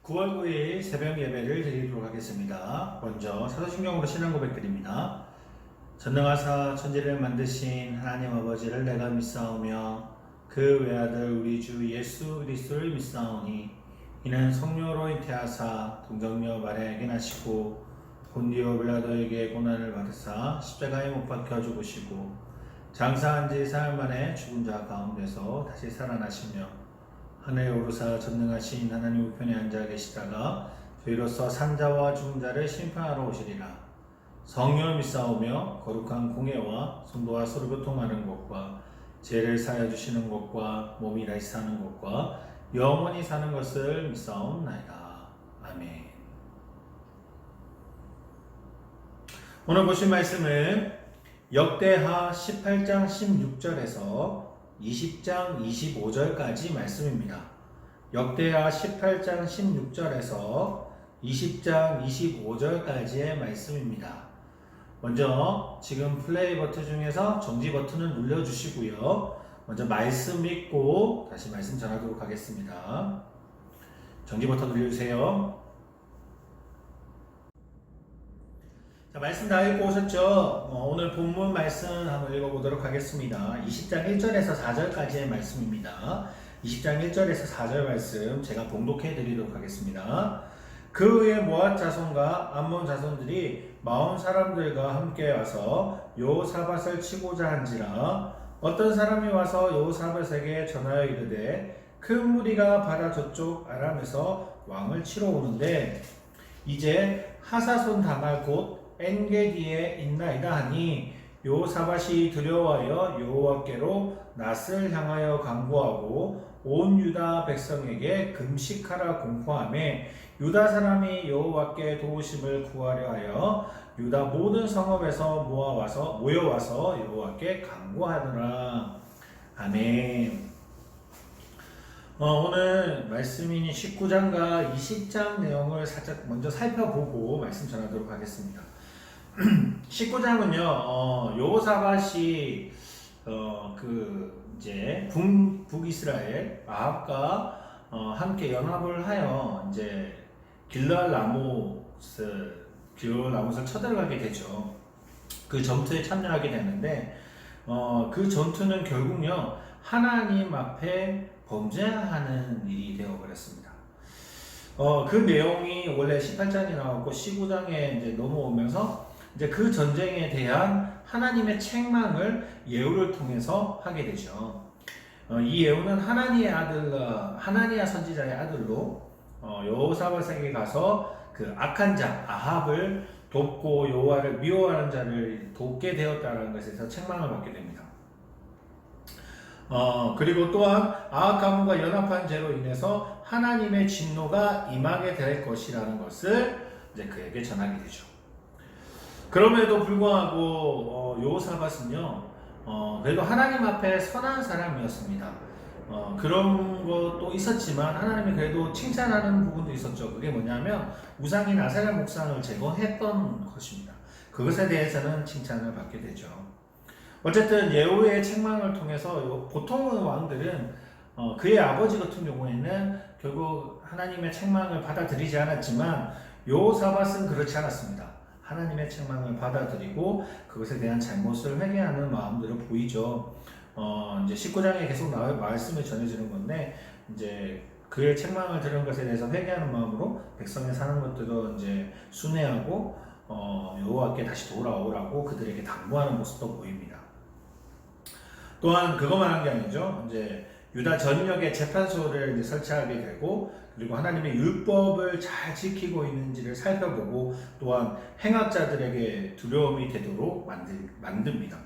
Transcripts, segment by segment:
9월 9일 새벽 예배를 드리도록 하겠습니다. 먼저 사도신경으로 신앙 고백드립니다. 전능하사 천지를 만드신 하나님 아버지를 내가 믿사오며 그 외아들 우리 주 예수 그리스도를 믿사오니 이는 성령으로 잉태하사 동정녀 마리아에게 나시고 본디오 빌라도에게 고난을 받으사 십자가에 못 박혀 죽으시고 장사한 지 사흘 만에 죽은 자 가운데서 다시 살아나시며 하늘에 오르사 전능하신 하나님 우편에 앉아 계시다가 저희로서 산자와 죽은 자를 심판하러 오시리라. 성령을 믿사오며 거룩한 공예와 성도와 서로 교통하는 것과 죄를 사하여 주시는 것과 몸이 다시 사는 것과 영원히 사는 것을 믿사옵나이다. 아멘. 오늘 보실 말씀은 역대하 18장 16절에서 20장 25절까지 말씀입니다. 역대하 18장 16절에서 20장 25절까지의 말씀입니다. 먼저 지금 플레이 버튼 중에서 정지 버튼을 눌러주시고요. 먼저 말씀 읽고 다시 말씀 전하도록 하겠습니다. 정지 버튼 눌러주세요. 자, 말씀 다 읽고 오셨죠? 오늘 본문 말씀 한번 읽어보도록 하겠습니다. 20장 1절에서 4절까지의 말씀입니다. 20장 1절에서 4절 말씀 제가 봉독해 드리도록 하겠습니다. 그 후에 모압 자손과 암몬 자손들이 마온 사람들과 함께 와서 여호사밧을 치고자 한지라 어떤 사람이 와서 여호사밧에게 전하여 이르되 큰 무리가 바다 저쪽 아람에서 왕을 치러 오는데 이제 하사손 당할 곳 엔게디에 있나이다 하니 여호사밧이 두려워하여 여호와께로 낫을 향하여 간구하고 온 유다 백성에게 금식하라 공포하매 유다 사람이 여호와께 도우심을 구하려 하여 유다 모든 성읍에서 모여와서 여호와께 간구하더라. 아멘. 오늘 말씀인 19장과 20장 내용을 살짝 먼저 살펴보고 말씀 전하도록 하겠습니다. 19장은요, 여호사밧이 이제 북이스라엘 아합과 함께 연합을 하여 이제 길르앗 라못을 쳐들어가게 되죠. 그 전투에 참여하게 되는데 그 전투는 결국요 하나님 앞에 범죄하는 일이 되어버렸습니다. 그 내용이 원래 18장에 나왔고 19장에 이제 넘어오면서 이제 그 전쟁에 대한 하나님의 책망을 예후를 통해서 하게 되죠. 이 예후는 하나니아 선지자의 아들로 여호사밧에게 가서 그 악한 자 아합을 돕고 여호와를 미워하는 자를 돕게 되었다는 것에서 책망을 받게 됩니다. 그리고 또한 아합 가문과 연합한 죄로 인해서 하나님의 진노가 임하게 될 것이라는 것을 이제 그에게 전하게 되죠. 그럼에도 불구하고 여호사밧은요 그래도 하나님 앞에 선한 사람이었습니다. 그런 것도 있었지만 하나님이 그래도 칭찬하는 부분도 있었죠. 그게 뭐냐면 우상인 아세라 목상을 제거했던 것입니다. 그것에 대해서는 칭찬을 받게 되죠. 어쨌든 예후의 책망을 통해서 보통의 왕들은 그의 아버지 같은 경우에는 결국 하나님의 책망을 받아들이지 않았지만 여호사밧은 그렇지 않았습니다. 하나님의 책망을 받아들이고 그것에 대한 잘못을 회개하는 마음들을 보이죠. 이제 19장에 계속 말씀이 전해지는 건데 이제 그의 책망을 들은 것에 대해서 회개하는 마음으로 백성이 사는 것들도 이제 순회하고 여호와께 다시 돌아오라고 그들에게 당부하는 모습도 보입니다. 또한 그것만 한 게 아니죠. 이제 유다 전역에 재판소를 이제 설치하게 되고 그리고 하나님의 율법을 잘 지키고 있는지를 살펴보고 또한 행악자들에게 두려움이 되도록 만듭니다.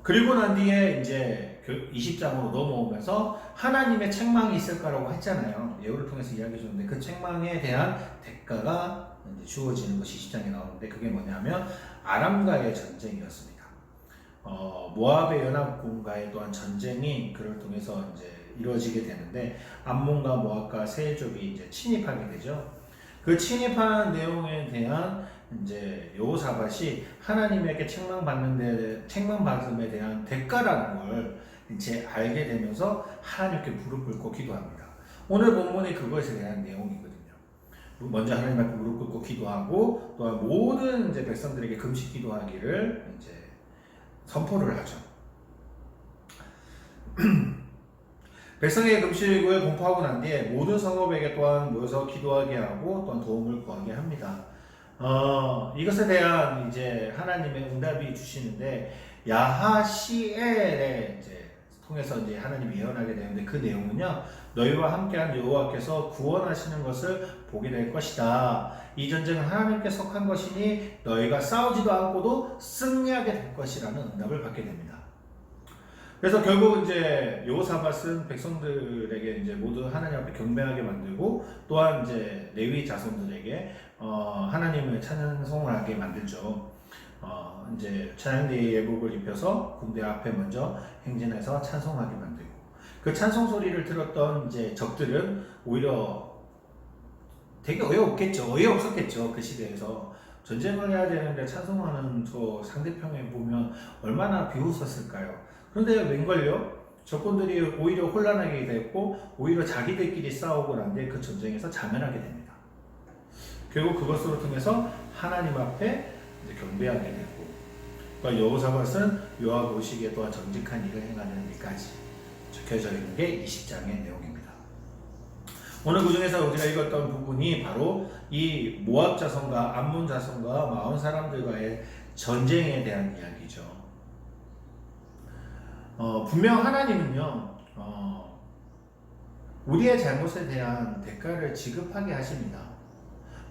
그리고 난 뒤에 이제 20장으로 넘어오면서 하나님의 책망이 있을 거라고 했잖아요. 예후를 통해서 이야기해 줬는데 그 책망에 대한 대가가 이제 주어지는 것이 20장에 나오는데 그게 뭐냐면 아람과의 전쟁이었습니다. 모압의 연합군과의 또한 전쟁이 그를 통해서 이제 이루어지게 되는데 암몬과 모압과 세족이 이제 침입하게 되죠. 그 침입한 내용에 대한 이제 여호사밧이 하나님에게 책망받음에 대한 대가라는 걸 이제 알게 되면서 하나님께 무릎 꿇고 기도합니다. 오늘 본문이 그것에 대한 내용이거든요. 먼저 하나님 앞에 무릎 꿇고 기도하고 또한 모든 이제 백성들에게 금식 기도하기를 이제 선포를 하죠. 백성에게 금식을 공포하고 난 뒤에 모든 성읍에게 또한 모여서 기도하게 하고 또한 도움을 구하게 합니다. 이것에 대한 이제 하나님의 응답이 주시는데 야하시엘에 이제 통해서 이제 하나님이 예언하게 되는데 그 내용은요, 너희와 함께한 여호와께서 구원하시는 것을 보게 될 것이다. 이 전쟁은 하나님께 속한 것이니 너희가 싸우지도 않고도 승리하게 될 것이라는 응답을 받게 됩니다. 그래서 결국 이제 여호사밧은 백성들에게 이제 모두 하나님 앞에 경배하게 만들고 또한 이제 레위 자손들에게 하나님을 찬송을 하게 만들죠. 이제 찬양대의 예복을 입혀서 군대 앞에 먼저 행진해서 찬송하게 만들고 그 찬송 소리를 들었던 이제 적들은 오히려 되게 어이없었겠죠. 그 시대에서 전쟁을 해야 되는데 찬송하는 저 상대편에 보면 얼마나 비웃었을까요? 그런데 웬걸요? 적군들이 오히려 혼란하게 됐고 오히려 자기들끼리 싸우고 난 뒤에 그 전쟁에서 자멸하게 됩니다. 결국 그것으로 통해서 하나님 앞에 이제 경배하게 되고, 그러니까 여호사밧은 요압 오시기에 또한 정직한 일을 행하는 일까지 적혀져 있는 게 20장의 내용입니다. 오늘 그 중에서 우리가 읽었던 부분이 바로 이 모압 자손과 암몬 자손과 마온 사람들과의 전쟁에 대한 이야기죠. 분명 하나님은요, 우리의 잘못에 대한 대가를 지급하게 하십니다.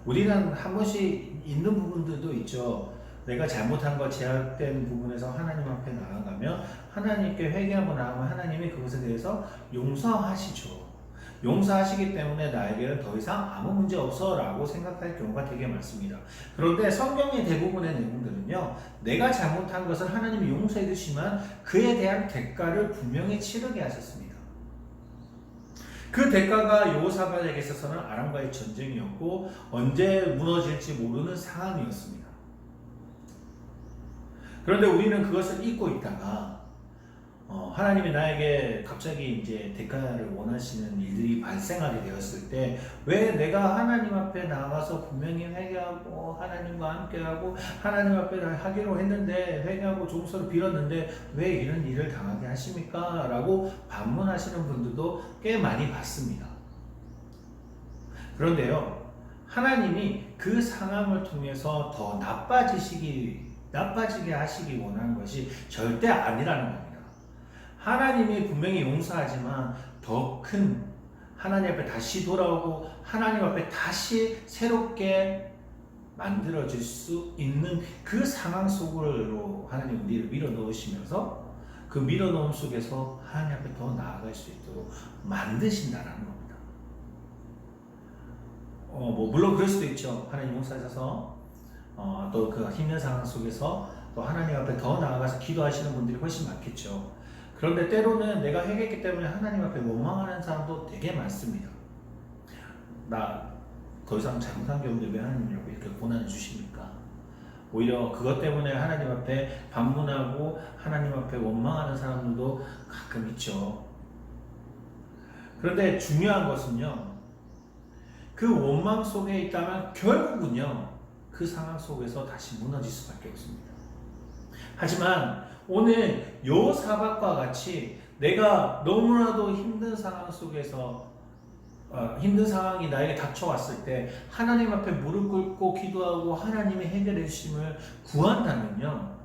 우리는 한 번씩 있는 부분들도 있죠. 내가 잘못한 것, 제약된 부분에서 하나님 앞에 나아가면 하나님께 회개하고 나가면 하나님이 그것에 대해서 용서하시죠. 용서하시기 때문에 나에게는 더 이상 아무 문제 없어 라고 생각할 경우가 되게 많습니다. 그런데 성경의 대부분의 내용들은요, 내가 잘못한 것을 하나님이 용서해 주시면 그에 대한 대가를 분명히 치르게 하셨습니다. 그 대가가 여호사밧에게 있어서는 아람과의 전쟁이었고 언제 무너질지 모르는 상황이었습니다. 그런데 우리는 그것을 잊고 있다가 하나님이 나에게 갑자기 이제 대가를 원하시는 일들이 발생하게 되었을 때 왜 내가 하나님 앞에 나가서 분명히 회개하고 하나님과 함께하고 하나님 앞에 하기로 했는데 회개하고 종서를 빌었는데 왜 이런 일을 당하게 하십니까? 라고 반문하시는 분들도 꽤 많이 봤습니다. 그런데요, 하나님이 그 상황을 통해서 더 나빠지게 하시기 원하는 것이 절대 아니라는 겁니다. 하나님이 분명히 용서하지만 더 큰 하나님 앞에 다시 돌아오고 하나님 앞에 다시 새롭게 만들어질 수 있는 그 상황 속으로 하나님 우리를 밀어넣으시면서 그 밀어넣음 속에서 하나님 앞에 더 나아갈 수 있도록 만드신다는 겁니다. 물론 그럴 수도 있죠. 하나님 용서하셔서 또 그 힘든 상황 속에서 또 하나님 앞에 더 나아가서 기도하시는 분들이 훨씬 많겠죠. 그런데 때로는 내가 회개했기 때문에 하나님 앞에 원망하는 사람도 되게 많습니다. 나 더 이상 잘못한 게 없는데 왜 하나님이 이렇게 고난을 주십니까? 오히려 그것 때문에 하나님 앞에 반문하고 하나님 앞에 원망하는 사람들도 가끔 있죠. 그런데 중요한 것은요, 그 원망 속에 있다면 결국은요 그 상황 속에서 다시 무너질 수밖에 없습니다. 하지만 오늘 여호사밧과 같이 내가 너무나도 힘든 상황 속에서 힘든 상황이 나에게 닥쳐왔을 때 하나님 앞에 무릎 꿇고 기도하고 하나님이 해결해 주심을 구한다면요,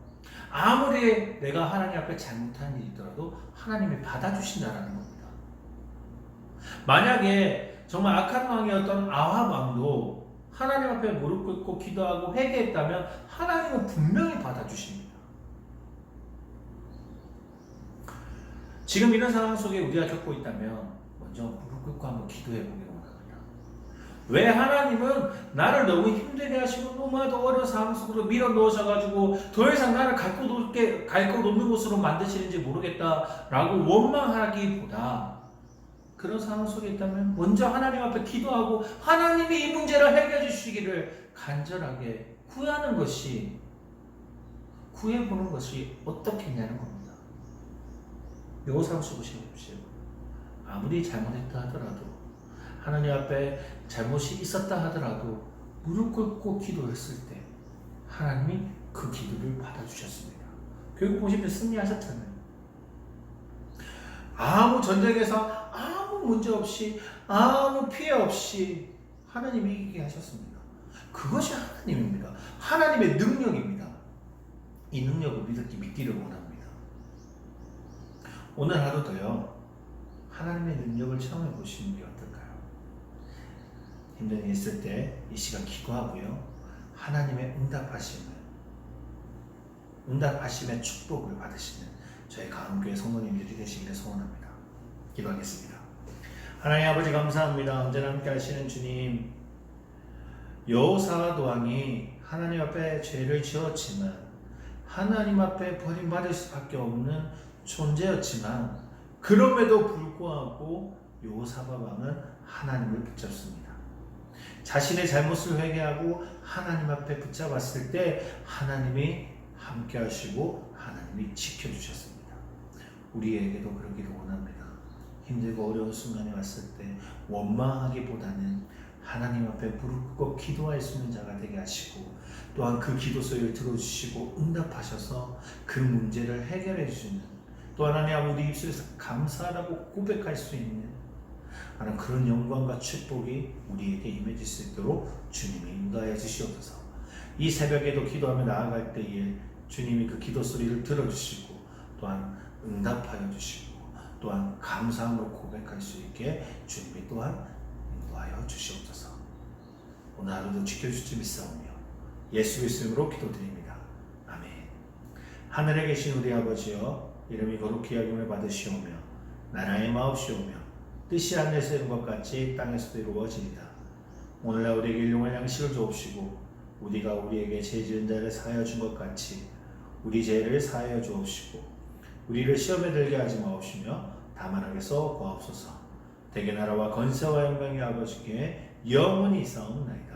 아무리 내가 하나님 앞에 잘못한 일이더라도 하나님이 받아주신다는 겁니다. 만약에 정말 악한 왕이었던 아합 왕도 하나님 앞에 무릎 꿇고 기도하고 회개했다면 하나님은 분명히 받아주십니다. 지금 이런 상황 속에 우리가 겪고 있다면 먼저 무릎 꿇고 한번 기도해 보기를 원합니다. 왜 하나님은 나를 너무 힘들게 하시고 너무나도 어려운 상황 속으로 밀어 넣으셔가지고 더 이상 나를 갈 곳 없는 곳으로 만드시는지 모르겠다라고 원망하기보다 그런 상황 속에 있다면 먼저 하나님 앞에 기도하고 하나님이 이 문제를 해결해 주시기를 간절하게 구해보는 것이 어떻겠냐는 겁니다. 여호사밧을 보십시오. 아무리 잘못했다 하더라도 하나님 앞에 잘못이 있었다 하더라도 무릎 꿇고 기도했을 때 하나님이 그 기도를 받아주셨습니다. 결국 보시면 승리하셨잖아요. 아무 전쟁에서 아무 문제 없이 아무 피해 없이 하나님이 이기게 하셨습니다. 그것이 하나님입니다. 하나님의 능력입니다. 이 능력을 믿기를 원합니다. 오늘 하루도요, 하나님의 능력을 체험해 보시는 게 어떨까요? 힘든 일 있을 때 이 시간 기도하고요, 하나님의 응답하심의 축복을 받으시는 저희 가운교회 성도님들이 되시기를 소원합니다. 기도하겠습니다. 하나님 아버지 감사합니다. 언제나 함께 하시는 주님, 여호사밧 왕이 하나님 앞에 죄를 지었지만 하나님 앞에 버림받을 수밖에 없는 존재였지만 그럼에도 불구하고 여호사밧 왕은 하나님을 붙잡습니다. 자신의 잘못을 회개하고 하나님 앞에 붙잡았을 때 하나님이 함께 하시고 하나님이 지켜주셨습니다. 우리에게도 그러기를 원합니다. 힘들고 어려운 순간이 왔을 때 원망하기보다는 하나님 앞에 무릎 꿇고 기도할 수 있는 자가 되게 하시고 또한 그 기도 소리를 들어주시고 응답하셔서 그 문제를 해결해 주시는, 또 하나님 우리 입술에서 감사하다고 고백할 수 있는 하나님 그런 영광과 축복이 우리에게 임해질 수 있도록 주님이 인도하여 주시옵소서. 이 새벽에도 기도하며 나아갈 때에 주님이 그 기도 소리를 들어주시고 또한 응답하여 주시고 또한 감사함으로 고백할 수 있게 주님이 또한 인도하여 주시옵소서. 오늘 하루도 지켜주실 믿사오며 예수 그리스도 이름으로 기도드립니다. 아멘. 하늘에 계신 우리 아버지여, 이름이 거룩히 여김을 받으시오며 나라의 마옵시오며 뜻이 하늘에서 이룬 것 같이 땅에서도 이루어지리다. 오늘날 우리에게 일용할 양식을 주옵시고 우리가 우리에게 죄 지은 자를 사하여 준 것 같이 우리 죄를 사하여 주옵시고 우리를 시험에 들게 하지 마옵시며 다만 악에서 구하옵소서. 대개 나라와 건세와 영광이 아버지께 영원히 있사옵나이다.